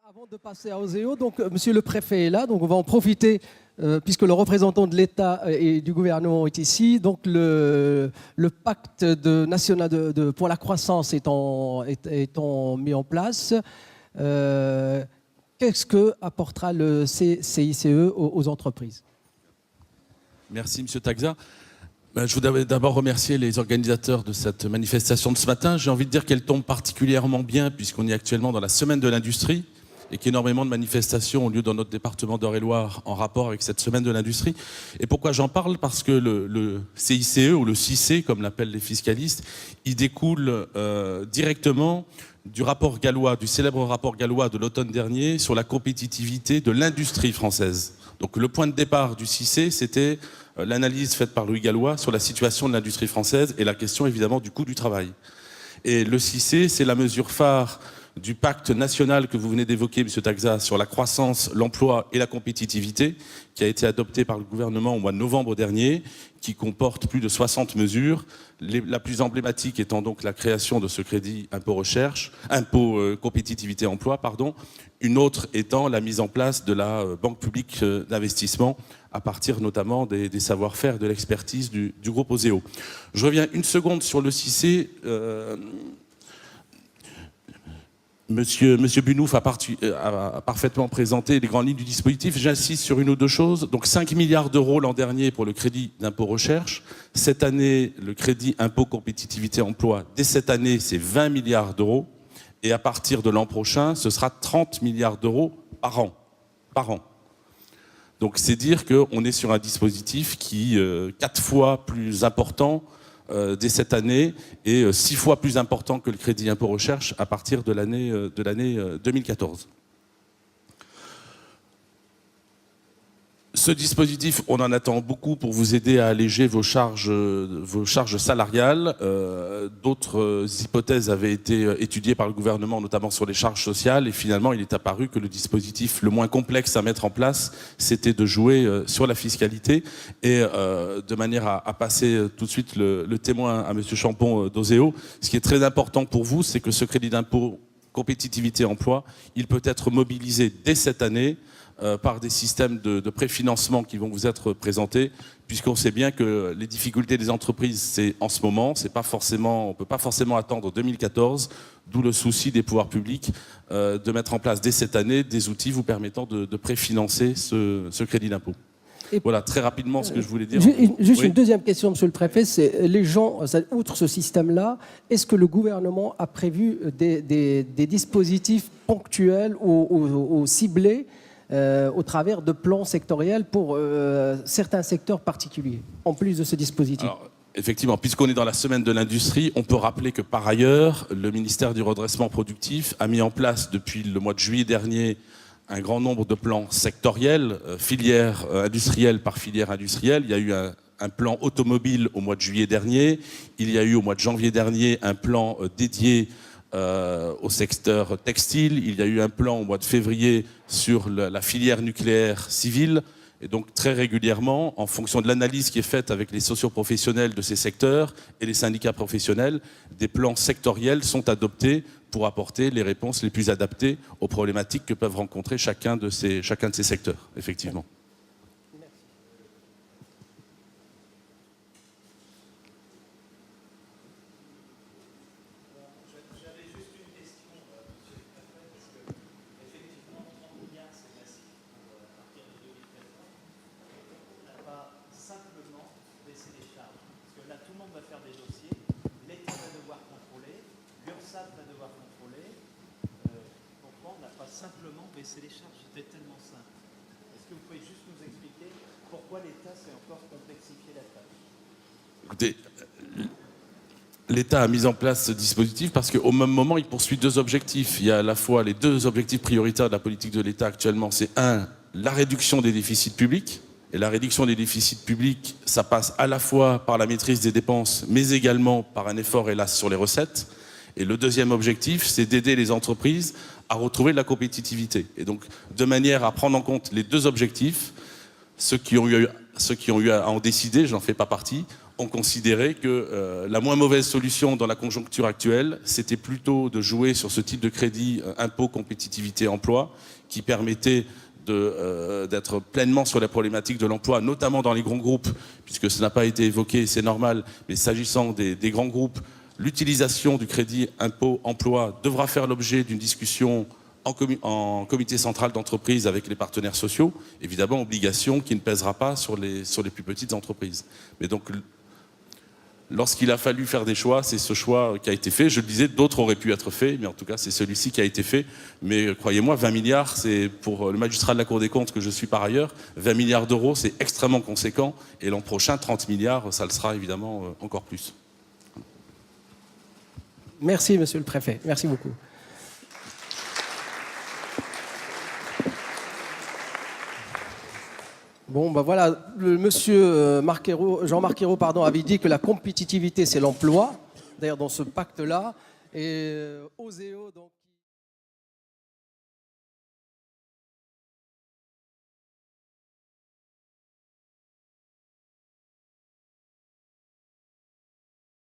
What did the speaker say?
Avant de passer à Oseo, donc Monsieur le Préfet est là, donc on va en profiter puisque le représentant de l'État et du gouvernement est ici. Donc le pacte national pour la croissance étant mis en place, qu'est-ce que apportera le CICE aux entreprises? Merci Monsieur Tagza. Je voudrais d'abord remercier les organisateurs de cette manifestation de ce matin. J'ai envie de dire qu'elle tombe particulièrement bien puisqu'on est actuellement dans la semaine de l'industrie et qu'énormément de manifestations ont lieu dans notre département d'Eure-et-Loir en rapport avec cette semaine de l'industrie. Et pourquoi j'en parle? Parce que le CICE ou le CICE, comme l'appellent les fiscalistes, il découle directement du rapport gallois, du célèbre rapport gallois de l'automne dernier sur la compétitivité de l'industrie française. Donc le point de départ du CICE, c'était l'analyse faite par Louis Gallois sur la situation de l'industrie française et la question évidemment du coût du travail. Et le CICE, c'est la mesure phare du pacte national que vous venez d'évoquer, M. Tagza, sur la croissance, l'emploi et la compétitivité, qui a été adopté par le gouvernement au mois de novembre dernier, qui comporte plus de 60 mesures, la plus emblématique étant donc la création de ce crédit impôt compétitivité emploi, une autre étant la mise en place de la banque publique d'investissement à partir notamment des savoir-faire, de l'expertise du groupe Oseo. Je reviens une seconde sur le CICE. Monsieur Bunouf a parfaitement présenté les grandes lignes du dispositif. J'insiste sur une ou deux choses. Donc 5 milliards d'euros l'an dernier pour le crédit d'impôt recherche. Cette année, le crédit impôt compétitivité emploi, dès cette année, c'est 20 milliards d'euros. Et à partir de l'an prochain, ce sera 30 milliards d'euros par an. Donc c'est dire qu'on est sur un dispositif qui est 4 fois plus important dès cette année et 6 fois plus important que le crédit impôt recherche à partir de l'année 2014. Ce dispositif, on en attend beaucoup pour vous aider à alléger vos charges salariales. D'autres hypothèses avaient été étudiées par le gouvernement, notamment sur les charges sociales. Et finalement, il est apparu que le dispositif le moins complexe à mettre en place, c'était de jouer sur la fiscalité. Et de manière à passer tout de suite le témoin à M. Champon d'Oseo, ce qui est très important pour vous, c'est que ce crédit d'impôt compétitivité emploi, il peut être mobilisé dès cette année par des systèmes de préfinancement qui vont vous être présentés, puisqu'on sait bien que les difficultés des entreprises, c'est en ce moment, on ne peut pas forcément attendre 2014, d'où le souci des pouvoirs publics de mettre en place dès cette année des outils vous permettant de préfinancer ce crédit d'impôt. Voilà, très rapidement ce que je voulais dire. Juste une deuxième question, Monsieur le Préfet, c'est les gens, outre ce système-là, est-ce que le gouvernement a prévu des dispositifs ponctuels ou ciblés au travers de plans sectoriels pour certains secteurs particuliers, en plus de ce dispositif? Alors, effectivement, puisqu'on est dans la semaine de l'industrie, on peut rappeler que par ailleurs, le ministère du redressement productif a mis en place depuis le mois de juillet dernier un grand nombre de plans sectoriels, filière industrielle par filière industrielle. Il y a eu un plan automobile au mois de juillet dernier, il y a eu au mois de janvier dernier un plan dédié au secteur textile. Il y a eu un plan au mois de février sur la filière nucléaire civile. Et donc très régulièrement, en fonction de l'analyse qui est faite avec les socioprofessionnels de ces secteurs et les syndicats professionnels, des plans sectoriels sont adoptés pour apporter les réponses les plus adaptées aux problématiques que peuvent rencontrer chacun de ces secteurs, effectivement. Simplement baisser les charges, c'était tellement simple. Est-ce que vous pouvez juste nous expliquer pourquoi l'État s'est encore complexifié la tâche? Écoutez, l'État a mis en place ce dispositif parce qu'au même moment, il poursuit deux objectifs. Il y a à la fois les deux objectifs prioritaires de la politique de l'État actuellement. C'est la réduction des déficits publics. Et la réduction des déficits publics, ça passe à la fois par la maîtrise des dépenses, mais également par un effort, hélas, sur les recettes. Et le deuxième objectif, c'est d'aider les entreprises à retrouver de la compétitivité. Et donc, de manière à prendre en compte les deux objectifs, ceux qui ont eu à en décider, j'en fais pas partie, ont considéré que la moins mauvaise solution dans la conjoncture actuelle, c'était plutôt de jouer sur ce type de crédit impôt, compétitivité, emploi, qui permettait d'être pleinement sur la problématique de l'emploi, notamment dans les grands groupes, puisque ce n'a pas été évoqué, c'est normal, mais s'agissant des grands groupes, l'utilisation du crédit impôt, emploi devra faire l'objet d'une discussion en comité central d'entreprise avec les partenaires sociaux, évidemment obligation qui ne pèsera pas sur les plus petites entreprises. Mais donc, lorsqu'il a fallu faire des choix, c'est ce choix qui a été fait. Je le disais, d'autres auraient pu être faits, mais en tout cas, c'est celui-ci qui a été fait. Mais croyez-moi, 20 milliards, c'est pour le magistrat de la Cour des comptes que je suis par ailleurs, 20 milliards d'euros, c'est extrêmement conséquent. Et l'an prochain, 30 milliards, ça le sera évidemment encore plus. Merci, monsieur le préfet. Merci beaucoup. Bon, ben voilà, le monsieur Jean-Marc Ayrault, avait dit que la compétitivité, c'est l'emploi. D'ailleurs, dans ce pacte-là. Et Oseo, donc...